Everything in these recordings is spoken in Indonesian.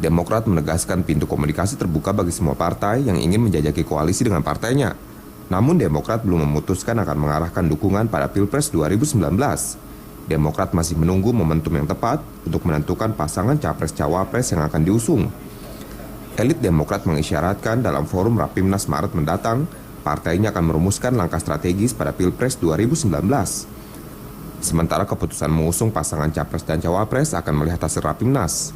Elit Demokrat menegaskan pintu komunikasi terbuka bagi semua partai yang ingin menjajaki koalisi dengan partainya. Namun Demokrat belum memutuskan akan mengarahkan dukungan pada Pilpres 2019. Demokrat masih menunggu momentum yang tepat untuk menentukan pasangan Capres-Cawapres yang akan diusung. Elit Demokrat mengisyaratkan dalam forum Rapimnas Maret mendatang, partainya akan merumuskan langkah strategis pada Pilpres 2019. Sementara keputusan mengusung pasangan Capres dan Cawapres akan melihat hasil Rapimnas.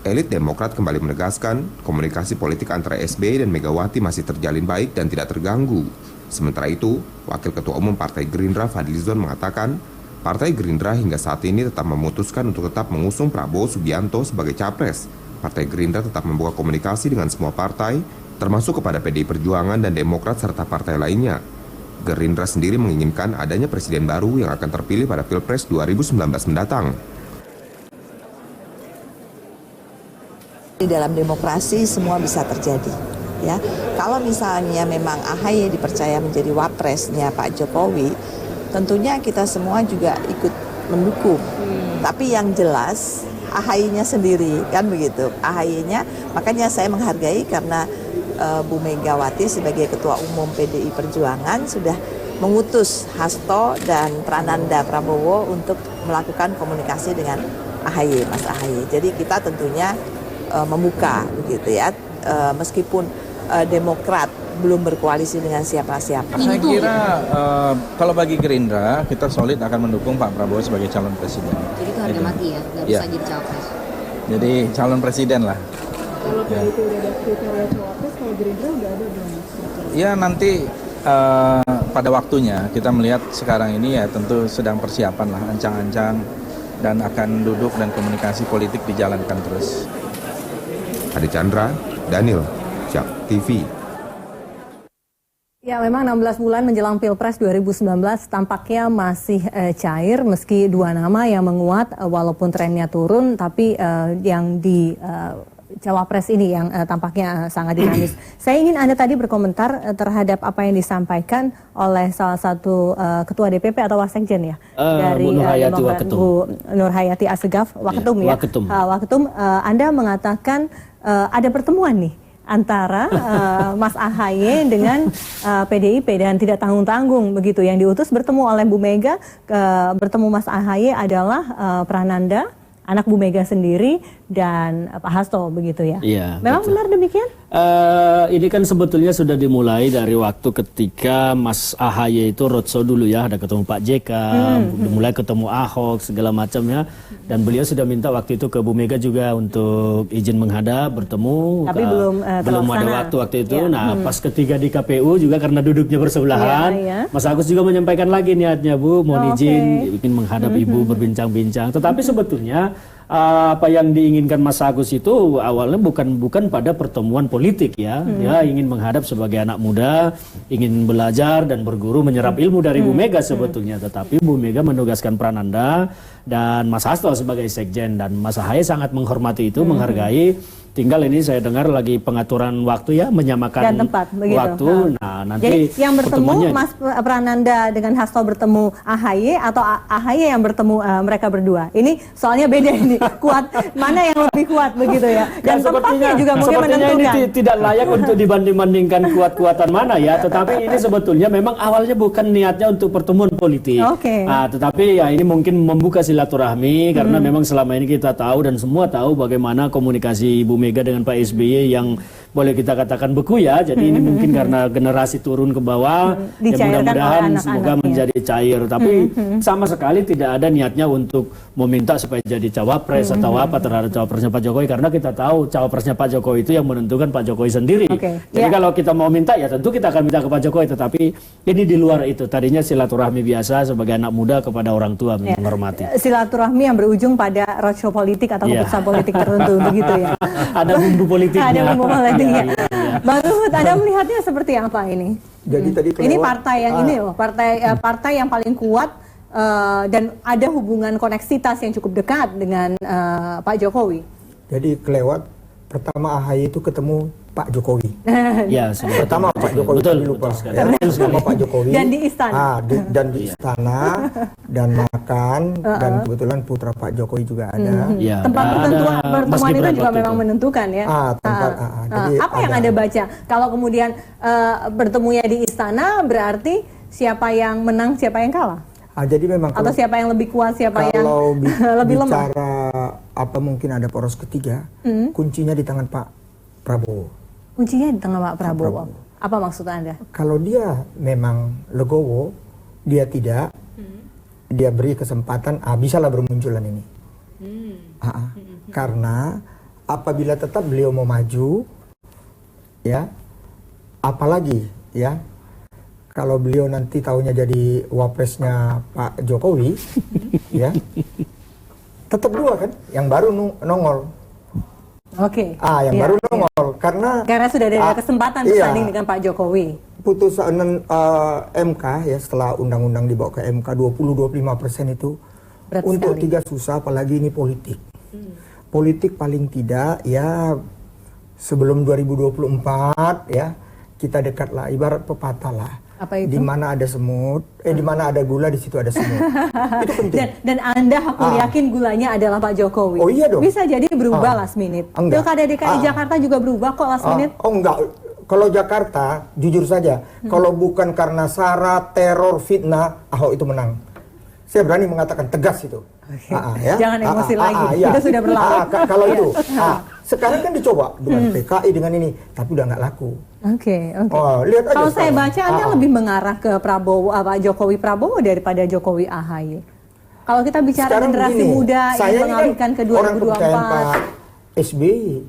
Elit Demokrat kembali menegaskan komunikasi politik antara SBY dan Megawati masih terjalin baik dan tidak terganggu. Sementara itu, Wakil Ketua Umum Partai Gerindra Fadlizon mengatakan, Partai Gerindra hingga saat ini tetap memutuskan untuk tetap mengusung Prabowo Subianto sebagai Capres. Partai Gerindra tetap membuka komunikasi dengan semua partai, termasuk kepada PDI Perjuangan dan Demokrat serta partai lainnya. Gerindra sendiri menginginkan adanya presiden baru yang akan terpilih pada Pilpres 2019 mendatang. Di dalam demokrasi semua bisa terjadi, ya. Kalau misalnya memang AHY dipercaya menjadi wapresnya Pak Jokowi, tentunya kita semua juga ikut mendukung. Tapi yang jelas AHY-nya sendiri, kan begitu. AHY-nya, makanya saya menghargai karena Bu Megawati sebagai Ketua Umum PDI Perjuangan sudah mengutus Hasto dan Prananda Prabowo untuk melakukan komunikasi dengan AHY, Mas AHY. Jadi kita tentunya membuka begitu ya, meskipun Demokrat belum berkoalisi dengan siapa-siapa. Saya kira kalau bagi Gerindra kita solid akan mendukung Pak Prabowo sebagai calon presiden. Jadi itu harga mati ya, nggak bisa jadi cawapres. Jadi calon presiden lah. Kalau kayak itu udah ada kriteria cawapres, kalau Gerindra udah ada belum? Ya nanti pada waktunya kita melihat sekarang ini ya tentu sedang persiapan lah, ancang-ancang, dan akan duduk dan komunikasi politik dijalankan terus. Adi Chandra, Daniel, Jak TV. Ya, memang 16 bulan menjelang Pilpres 2019 tampaknya masih cair meski dua nama yang menguat walaupun trennya turun, tapi yang di Cawapres ini yang tampaknya sangat dinamis. Saya ingin Anda tadi berkomentar terhadap apa yang disampaikan oleh salah satu Ketua DPP atau Wasekjen ya dari Bu Nur Hayati Assegaf, Waketum ya. Waketum, Anda mengatakan ada pertemuan nih antara Mas AHY dengan PDIP dan tidak tanggung-tanggung begitu. Yang diutus bertemu oleh Bu Mega, bertemu Mas AHY adalah Prananda, anak Bu Mega sendiri, dan Pak Hasto begitu ya. Iya, memang betul. Benar demikian? Ini kan sebetulnya sudah dimulai dari waktu ketika Mas AHY itu roadshow dulu ya, ada ketemu Pak JK, dimulai ketemu Ahok segala macamnya, dan beliau sudah minta waktu itu ke Bu Mega juga untuk izin menghadap, bertemu. Tapi belum ada waktu itu. Ya. Nah, pas ketiga di KPU juga karena duduknya bersebelahan, Mas Agus juga menyampaikan lagi niatnya, Bu mau izin ingin menghadap Ibu berbincang-bincang. Tetapi sebetulnya apa yang diinginkan Mas Agus itu awalnya bukan pada pertemuan politik ya. Dia ingin menghadap sebagai anak muda, ingin belajar dan berguru, menyerap ilmu dari Bu Mega sebetulnya. Tetapi Bu Mega menugaskan Prananda dan Mas Hasto sebagai sekjen, dan Mas AHY sangat menghormati itu, menghargai. Tinggal ini saya dengar lagi pengaturan waktu ya, menyamakan dan tempat, waktu. Nah, nanti jadi yang bertemu Mas Prananda dengan Hasto bertemu AHY atau AHY yang bertemu mereka berdua. Ini soalnya beda ini. Kuat mana yang lebih kuat begitu ya. Dan tempatnya juga mungkin menentukan. Ini tidak layak untuk dibanding-bandingkan kuat-kuatan mana ya, tetapi ini sebetulnya memang awalnya bukan niatnya untuk pertemuan politik. Tetapi ya ini mungkin membuka silaturahmi karena memang selama ini kita tahu dan semua tahu bagaimana komunikasi Bu Mega dengan Pak SBY yang boleh kita katakan beku ya. Jadi ini mungkin karena generasi turun ke bawah, ya mudah-mudahan semoga menjadi cair. Tapi sama sekali tidak ada niatnya untuk meminta supaya jadi cawapres atau apa terhadap cawapresnya Pak Jokowi, karena kita tahu cawapresnya Pak Jokowi itu yang menentukan Pak Jokowi sendiri. Jadi kalau kita mau minta ya tentu kita akan minta ke Pak Jokowi, tetapi ini di luar itu. Tadinya silaturahmi biasa sebagai anak muda kepada orang tua menghormati. Silaturahmi yang berujung pada roadshow politik atau keputusan politik tertentu begitu ya. Ada bumbu politiknya. Ada bumbu politiknya. Bang Ruhut, Anda melihatnya seperti apa ini? Jadi tadi ini partai yang ini loh, partai yang paling kuat dan ada hubungan koneksitas yang cukup dekat dengan Pak Jokowi. Jadi kelewat pertama AHY itu ketemu Pak Jokowi. Ya, sudah. Pertama Pak Jokowi Betul, lupa. betul sekali. Ya, pertama Pak Jokowi. Dan di istana. Dan di istana dan makan dan kebetulan putra Pak Jokowi juga ada. Ya, Tempat ada pertemuan Mas itu Gibran juga waktu memang itu. menentukan ya. Jadi Apa yang Anda baca? Kalau kemudian bertemunya di istana berarti siapa yang menang, siapa yang kalah? Jadi memang Atau siapa yang lebih kuat, siapa yang lebih lemah? Bicara apa mungkin ada poros ketiga, kuncinya di tangan Pak Prabowo. Kuncinya di tangan Pak Prabowo. Apa maksud Anda? Kalau dia memang legowo, dia tidak, dia beri kesempatan, bisalah bermunculan ini. Karena apabila tetap beliau mau maju, ya, apalagi ya, kalau beliau nanti tahunya jadi wapresnya Pak Jokowi, ya, tetap dua kan, yang baru nongol. Oke. Yang baru nongol karena sudah ada kesempatan bersanding dengan Pak Jokowi. Putusan MK ya, setelah undang-undang dibawa ke MK 20-25% itu Berat untuk sekali. 3 susah, apalagi ini politik. Politik paling tidak ya sebelum 2024 ya kita dekat lah, ibarat pepatah lah. Apa itu? Di mana ada semut, di mana ada gula di situ ada semut. Itu penting. Dan Anda aku yakin gulanya adalah Pak Jokowi. Oh iya dong. Bisa jadi berubah last minute. Enggak. Pilkada DKI Jakarta juga berubah kok last minute. Oh enggak. Kalau Jakarta, jujur saja, kalau bukan karena sara, teror, fitnah, Ahok itu menang. Saya berani mengatakan tegas itu. Ya? Jangan emosi lagi. Ya. Itu sudah berlalu. Kalau itu, sekarang kan dicoba dengan PKI dengan ini, tapi udah nggak laku. Oke. Lihat aja. Kalau saya sekarang. baca Anda lebih mengarah ke Prabowo, Pak Jokowi Prabowo daripada Jokowi AHY. Kalau kita bicara Sekarang generasi begini, muda saya yang ini mengalihkan ke orang kepercayaan 2024. Pak SBY.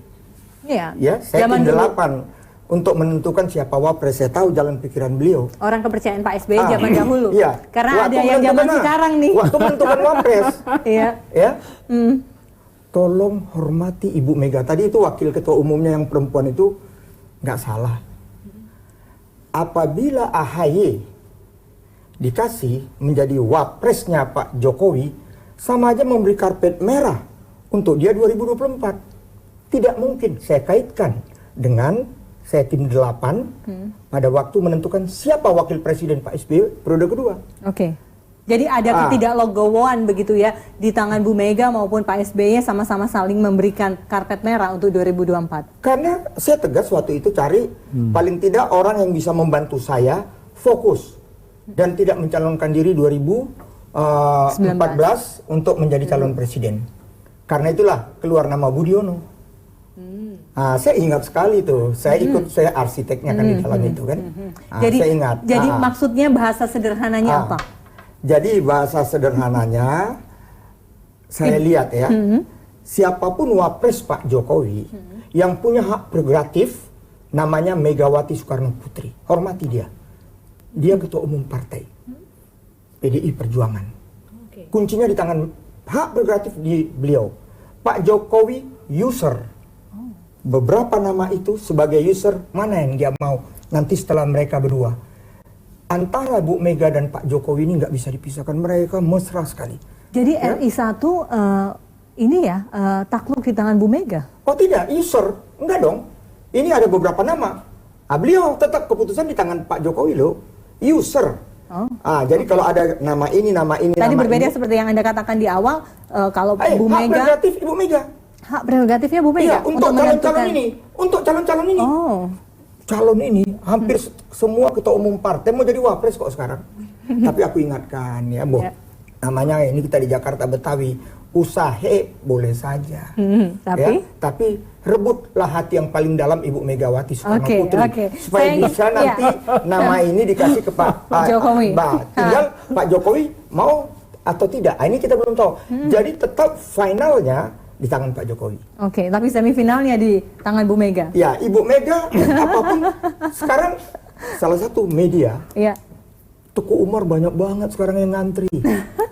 Iya. Ya, saya Zaman tim dulu 8 untuk menentukan siapa wapres. Saya tahu jalan pikiran beliau. orang kepercayaan Pak SBY zaman dahulu. Iya. Karena Waktu ada yang zaman menentukan, sekarang nih. Waktu menentukan wapres. Iya. Ya. Tolong hormati Ibu Mega. Tadi itu wakil ketua umumnya yang perempuan itu nggak salah. Apabila AHY dikasih menjadi wapresnya Pak Jokowi, sama aja memberi karpet merah untuk dia 2024. Tidak mungkin saya kaitkan dengan saya tim 8 pada waktu menentukan siapa wakil presiden Pak SBY periode kedua. Oke. Jadi ada ketidaklegowoan begitu ya di tangan Bu Mega maupun Pak SBY sama-sama saling memberikan karpet merah untuk 2024. Karena saya tegas waktu itu cari paling tidak orang yang bisa membantu saya fokus dan tidak mencalonkan diri 2014 untuk menjadi calon presiden. Karena itulah keluar nama Budiono. Saya ingat sekali tuh, saya ikut, saya arsiteknya kan di dalam itu kan. Jadi, saya ingat. Jadi maksudnya bahasa sederhananya apa? Jadi bahasa sederhananya, saya lihat ya, siapapun wapres Pak Jokowi yang punya hak prerogatif, namanya Megawati Soekarno Putri, hormati dia. Dia ketua umum partai PDI Perjuangan. Kuncinya di tangan, hak prerogatif di beliau. Pak Jokowi user. Beberapa nama itu sebagai user, mana yang dia mau nanti setelah mereka berdua. Antara Bu Mega dan Pak Jokowi ini nggak bisa dipisahkan, mereka mesra sekali. Jadi RI1 ini ya takluk di tangan Bu Mega? Oh tidak, user, enggak dong. Ini ada beberapa nama. Beliau tetap keputusan di tangan Pak Jokowi loh, user. Jadi kalau ada nama ini, Tadi nama berbeda ini, seperti yang Anda katakan di awal, kalau Bu hak Mega, prerogatif Ibu Mega. hak prerogatifnya Bu Mega Iya, untuk calon-calon ini, untuk calon-calon ini. Calon ini hampir semua ketua umum partai mau jadi wapres kok sekarang. Tapi aku ingatkan ya, Bu. Namanya ini kita di Jakarta Betawi, usahe boleh saja. Tapi rebutlah hati yang paling dalam Ibu Megawati Soekarno Putri. Supaya bisa nanti nama ini dikasih ke Pak Jokowi. Tinggal Pak Jokowi mau atau tidak. Ini kita belum tahu. Jadi tetap finalnya di tangan Pak Jokowi. Tapi semifinalnya di tangan Bu Mega. Ya, Ibu Mega apapun sekarang salah satu media. Tuku Umar banyak banget sekarang yang ngantri.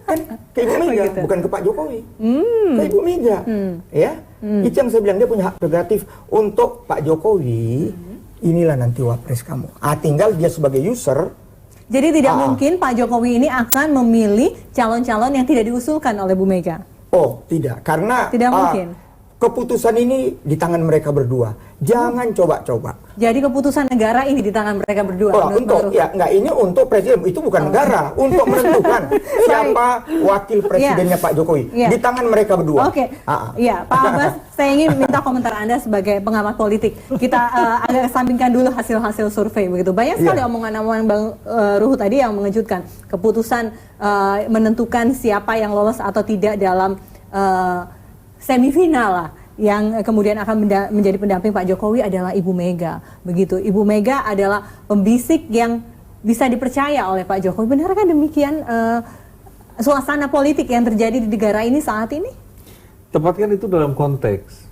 Kan ke Ibu Mega, bukan ke Pak Jokowi. Ke Ibu Mega. Ya. Itu yang saya bilang, dia punya hak prerogatif untuk Pak Jokowi. Inilah nanti wapres kamu. Tinggal dia sebagai user. Jadi tidak mungkin Pak Jokowi ini akan memilih calon-calon yang tidak diusulkan oleh Bu Mega. Oh, tidak. Karena tidak mungkin. Keputusan ini di tangan mereka berdua. Jangan coba-coba. Jadi keputusan negara ini di tangan mereka berdua. Oh, untuk ini untuk presiden, itu bukan negara, untuk menentukan siapa wakil presidennya Pak Jokowi di tangan mereka berdua. Oke, ya Pak Abbas, saya ingin minta komentar Anda sebagai pengamat politik. Kita agak kesampingkan dulu hasil-hasil survei begitu. Banyak sekali omongan-omongan Bang Ruhut tadi yang mengejutkan. Keputusan menentukan siapa yang lolos atau tidak dalam semifinal lah, yang kemudian akan menjadi pendamping Pak Jokowi adalah Ibu Mega. Begitu, Ibu Mega adalah pembisik yang bisa dipercaya oleh Pak Jokowi. Benarkah demikian suasana politik yang terjadi di negara ini saat ini? Tempatkan itu dalam konteks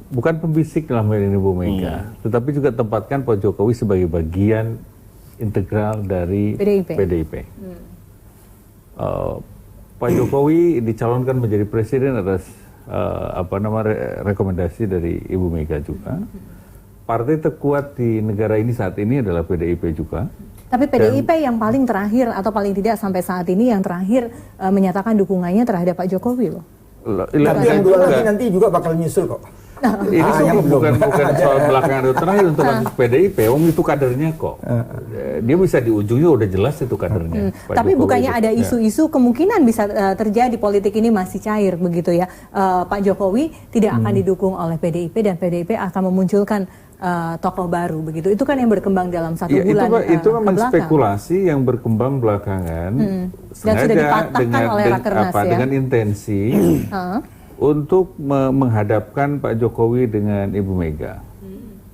bukan pembisik dalam hal ini Ibu Mega, tetapi juga tempatkan Pak Jokowi sebagai bagian integral dari PDIP. Pak Jokowi dicalonkan menjadi presiden atas rekomendasi dari Ibu Mega juga. Partai terkuat di negara ini saat ini adalah PDIP juga. Tapi PDIP yang paling terakhir atau paling tidak sampai saat ini yang terakhir menyatakan dukungannya terhadap Pak Jokowi loh. Tapi yang dua lagi nanti juga bakal nyusul kok. Ini bukan soal belakangan atau terakhir untuk PDIP, itu kadernya kok. Dia bisa di ujungnya udah jelas itu kadernya. Tapi bukannya ada isu-isu kemungkinan bisa terjadi politik ini masih cair begitu ya. Pak Jokowi tidak akan didukung oleh PDIP dan PDIP akan memunculkan tokoh baru begitu. Itu kan yang berkembang dalam satu bulan itu memang spekulasi yang berkembang belakangan. Dan sudah dipatahkan oleh Rakernas ya. Dengan intensi untuk menghadapkan Pak Jokowi dengan Ibu Mega,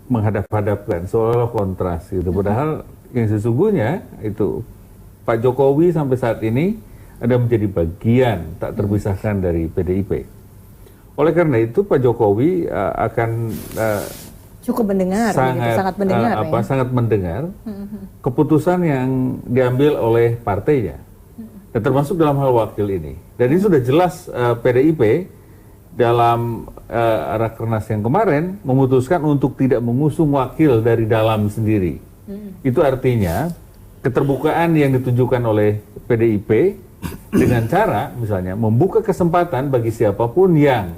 menghadap-hadapkan seolah-olah kontras gitu. Padahal yang sesungguhnya itu Pak Jokowi sampai saat ini ada menjadi bagian tak terpisahkan dari PDIP. Oleh karena itu Pak Jokowi akan cukup mendengar, sangat mendengar keputusan yang diambil oleh partainya, dan termasuk dalam hal wakil ini. Dan ini sudah jelas PDIP dalam Rakernas yang kemarin memutuskan untuk tidak mengusung wakil dari dalam sendiri. Itu artinya keterbukaan yang ditunjukkan oleh PDIP dengan cara misalnya membuka kesempatan bagi siapapun yang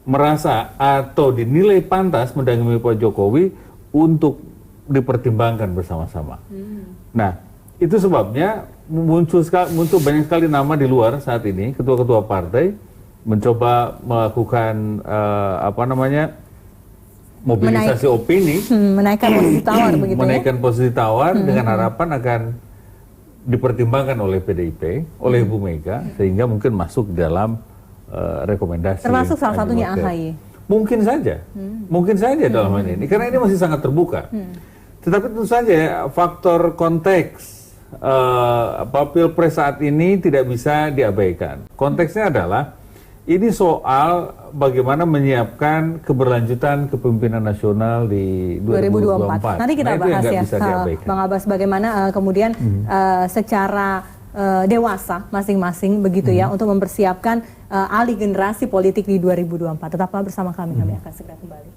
merasa atau dinilai pantas mendampingi Pak Jokowi untuk dipertimbangkan bersama-sama. Nah, itu sebabnya muncul banyak sekali nama di luar saat ini, ketua-ketua partai mencoba melakukan mobilisasi opini, menaikkan posisi tawar begitu menaikkan posisi tawar dengan harapan akan dipertimbangkan oleh PDIP, oleh Ibu Mega, sehingga mungkin masuk dalam rekomendasi. Termasuk salah satunya AHY. Mungkin saja dalam hal ini, karena ini masih sangat terbuka. Tetapi tentu saja faktor konteks Pilpres saat ini tidak bisa diabaikan. Konteksnya adalah ini soal bagaimana menyiapkan keberlanjutan kepemimpinan nasional di 2024. Nanti kita bahas ya, Bang Abbas, bagaimana kemudian secara dewasa masing-masing begitu ya untuk mempersiapkan alih generasi politik di 2024. Tetaplah bersama kami akan segera kembali.